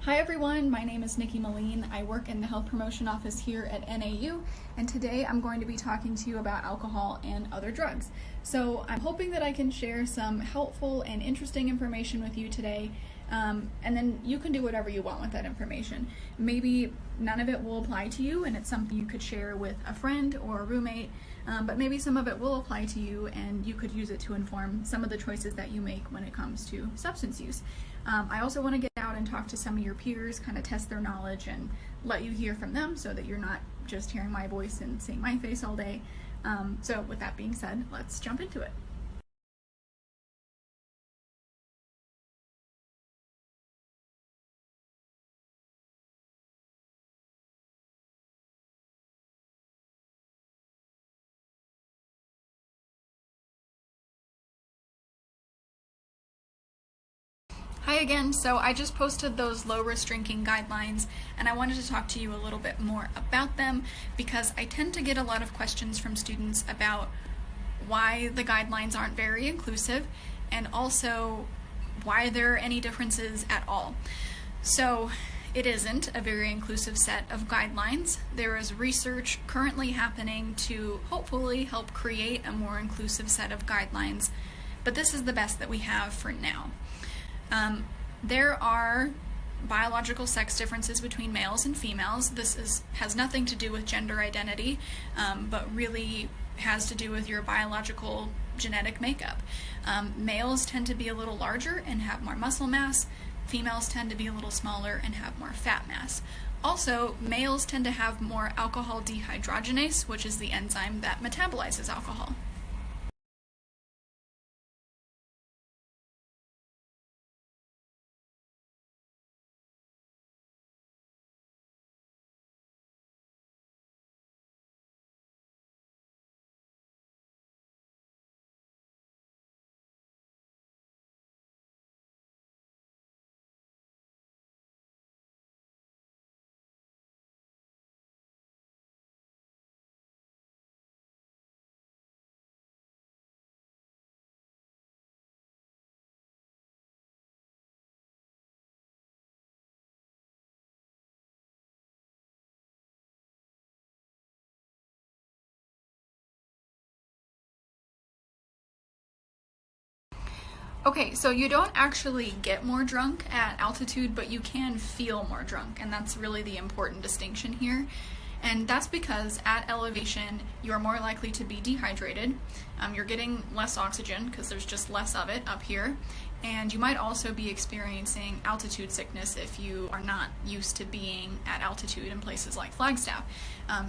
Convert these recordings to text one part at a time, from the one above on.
Hi everyone, my name is Nikki Moline. I work in the Health Promotion Office here at NAU, and today I'm going to be talking to you about alcohol and other drugs. So I'm hoping that I can share some helpful and interesting information with you today, and then you can do whatever you want with that information. Maybe none of it will apply to you and it's something you could share with a friend or a roommate, but maybe some of it will apply to you and you could use it to inform some of the choices that you make when it comes to substance use. I also want to get out and talk to some of your peers, kind of test their knowledge and let you hear from them so that you're not just hearing my voice and seeing my face all day. So with that being said, let's jump into it. Hi again, so I just posted those low-risk drinking guidelines and I wanted to talk to you a little bit more about them because I tend to get a lot of questions from students about why the guidelines aren't very inclusive and also why there are any differences at all. So it isn't a very inclusive set of guidelines. There is research currently happening to hopefully help create a more inclusive set of guidelines, but this is the best that we have for now. There are biological sex differences between males and females. This has nothing to do with gender identity, but really has to do with your biological genetic makeup. Males tend to be a little larger and have more muscle mass. Females tend to be a little smaller and have more fat mass. Also, males tend to have more alcohol dehydrogenase, which is the enzyme that metabolizes alcohol. Okay, so you don't actually get more drunk at altitude, but you can feel more drunk, and that's really the important distinction here. And that's because at elevation, you're more likely to be dehydrated. You're getting less oxygen because there's just less of it up here. And you might also be experiencing altitude sickness if you are not used to being at altitude in places like Flagstaff.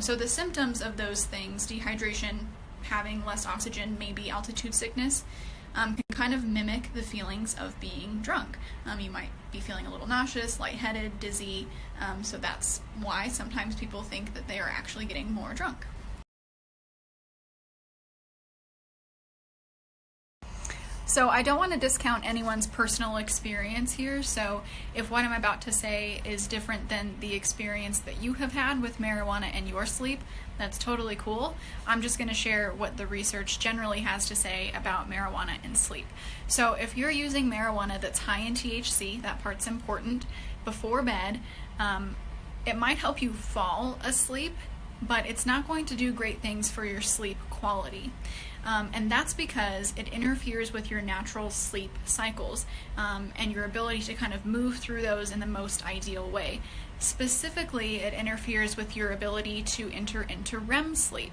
So the symptoms of those things, dehydration, having less oxygen, maybe altitude sickness, can kind of mimic the feelings of being drunk. You might be feeling a little nauseous, lightheaded, dizzy, so that's why sometimes people think that they are actually getting more drunk. So I don't want to discount anyone's personal experience here, so if what I'm about to say is different than the experience that you have had with marijuana and your sleep, that's totally cool. I'm just going to share what the research generally has to say about marijuana and sleep. So if you're using marijuana that's high in THC, that part's important, before bed, it might help you fall asleep, but it's not going to do great things for your sleep quality. And that's because it interferes with your natural sleep cycles and your ability to kind of move through those in the most ideal way. Specifically, it interferes with your ability to enter into REM sleep.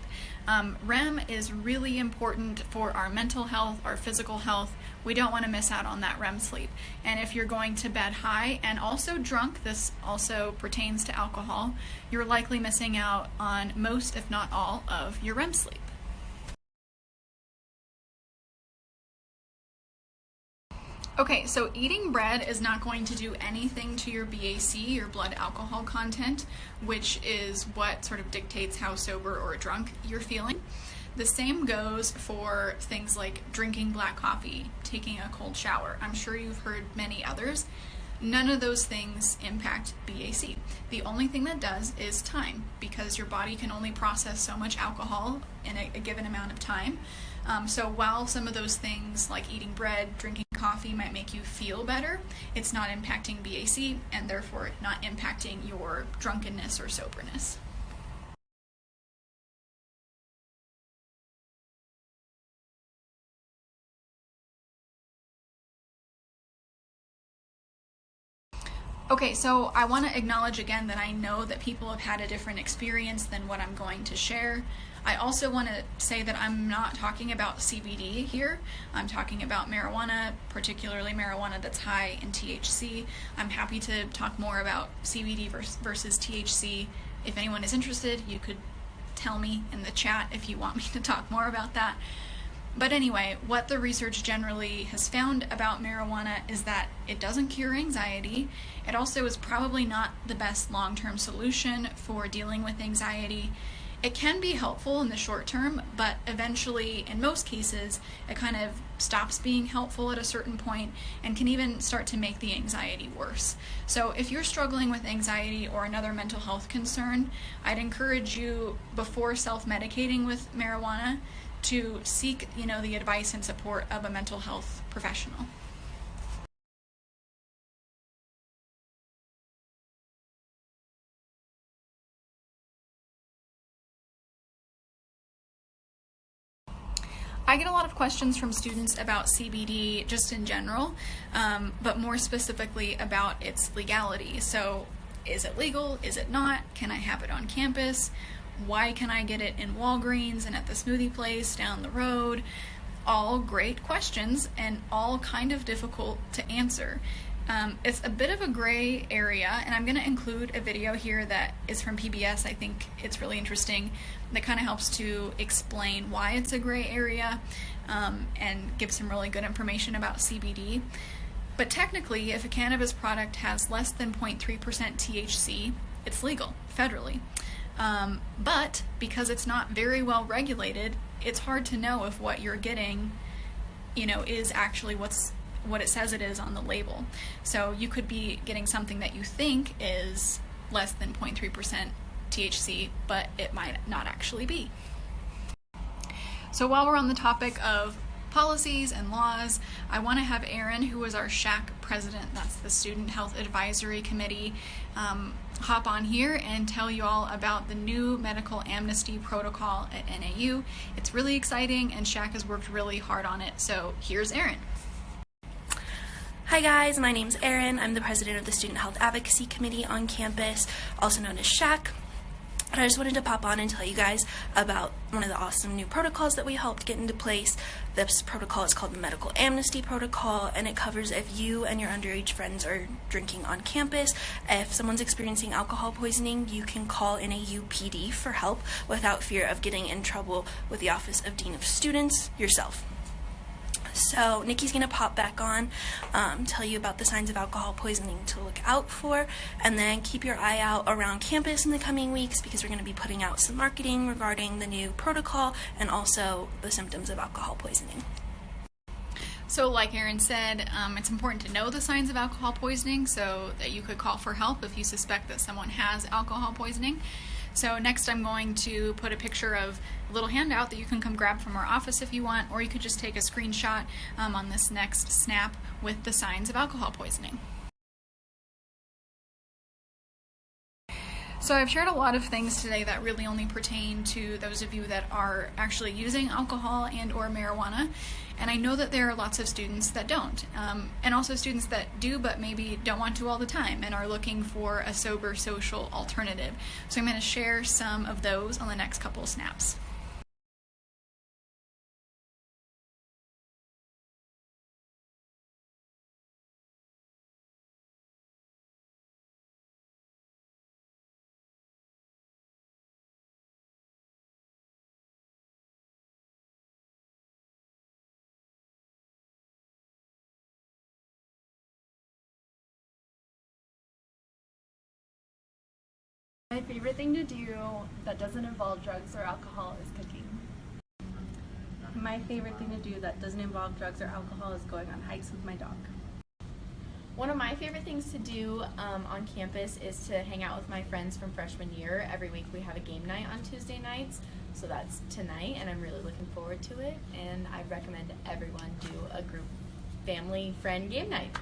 REM is really important for our mental health, our physical health. We don't want to miss out on that REM sleep. And if you're going to bed high and also drunk, this also pertains to alcohol, you're likely missing out on most, if not all, of your REM sleep. Okay, so eating bread is not going to do anything to your BAC, your blood alcohol content, which is what sort of dictates how sober or drunk you're feeling. The same goes for things like drinking black coffee, taking a cold shower. I'm sure you've heard many others. None of those things impact BAC. The only thing that does is time, because your body can only process so much alcohol in a given amount of time. So while some of those things like eating bread, drinking coffee might make you feel better, it's not impacting BAC and therefore not impacting your drunkenness or soberness. Okay, so I want to acknowledge again that I know that people have had a different experience than what I'm going to share. I also want to say that I'm not talking about CBD here. I'm talking about marijuana, particularly marijuana that's high in THC. I'm happy to talk more about CBD versus THC. If anyone is interested, you could tell me in the chat if you want me to talk more about that. But anyway, what the research generally has found about marijuana is that it doesn't cure anxiety. It also is probably not the best long-term solution for dealing with anxiety. It can be helpful in the short term, but eventually, in most cases, it kind of stops being helpful at a certain point and can even start to make the anxiety worse. So if you're struggling with anxiety or another mental health concern, I'd encourage you, before self-medicating with marijuana, to seek, the advice and support of a mental health professional. I get a lot of questions from students about CBD just in general, but more specifically about its legality. So, is it legal? Is it not? Can I have it on campus? Why can I get it in Walgreens and at the smoothie place down the road? All great questions and all kind of difficult to answer. It's a bit of a gray area, and I'm going to include a video here that is from PBS. I think it's really interesting, that kind of helps to explain why it's a gray area and give some really good information about CBD. But technically, if a cannabis product has less than 0.3% THC, it's legal federally. But because it's not very well regulated, it's hard to know if what you're getting, is actually what it says it is on the label. So you could be getting something that you think is less than 0.3% THC, but it might not actually be. So while we're on the topic of policies and laws, I want to have Erin, who is our SHAC president, that's the Student Health Advisory Committee, hop on here and tell you all about the new medical amnesty protocol at NAU. It's really exciting and SHAC has worked really hard on it. So here's Erin. Hi guys, my name's Erin. I'm the president of the Student Health Advocacy Committee on campus, also known as SHAC. And I just wanted to pop on and tell you guys about one of the awesome new protocols that we helped get into place. This protocol is called the Medical Amnesty Protocol, and it covers if you and your underage friends are drinking on campus. If someone's experiencing alcohol poisoning, you can call NAU PD for help without fear of getting in trouble with the Office of Dean of Students yourself. So Nikki's going to pop back on, tell you about the signs of alcohol poisoning to look out for, and then keep your eye out around campus in the coming weeks because we're going to be putting out some marketing regarding the new protocol and also the symptoms of alcohol poisoning. So like Erin said, it's important to know the signs of alcohol poisoning so that you could call for help if you suspect that someone has alcohol poisoning. So next I'm going to put a picture of a little handout that you can come grab from our office if you want, or you could just take a screenshot on this next snap with the signs of alcohol poisoning. So I've shared a lot of things today that really only pertain to those of you that are actually using alcohol and or marijuana, and I know that there are lots of students that don't, and also students that do but maybe don't want to all the time and are looking for a sober social alternative. So I'm going to share some of those on the next couple of snaps. My favorite thing to do that doesn't involve drugs or alcohol is cooking. My favorite thing to do that doesn't involve drugs or alcohol is going on hikes with my dog. One of my favorite things to do on campus is to hang out with my friends from freshman year. Every week we have a game night on Tuesday nights, so that's tonight, and I'm really looking forward to it, and I recommend everyone do a group family friend game night.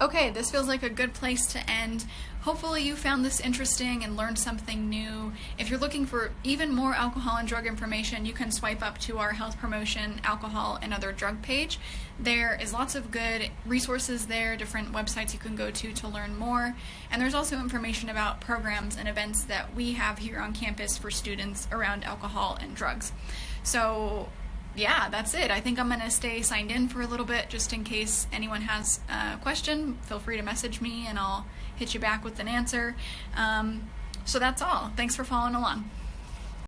Okay, this feels like a good place to end. Hopefully you found this interesting and learned something new. If you're looking for even more alcohol and drug information, you can swipe up to our health promotion, alcohol, and other drug page. There is lots of good resources there, different websites you can go to learn more. And there's also information about programs and events that we have here on campus for students around alcohol and drugs. So yeah, that's it. I think I'm going to stay signed in for a little bit just in case anyone has a question. Feel free to message me and I'll hit you back with an answer. So that's all. Thanks for following along.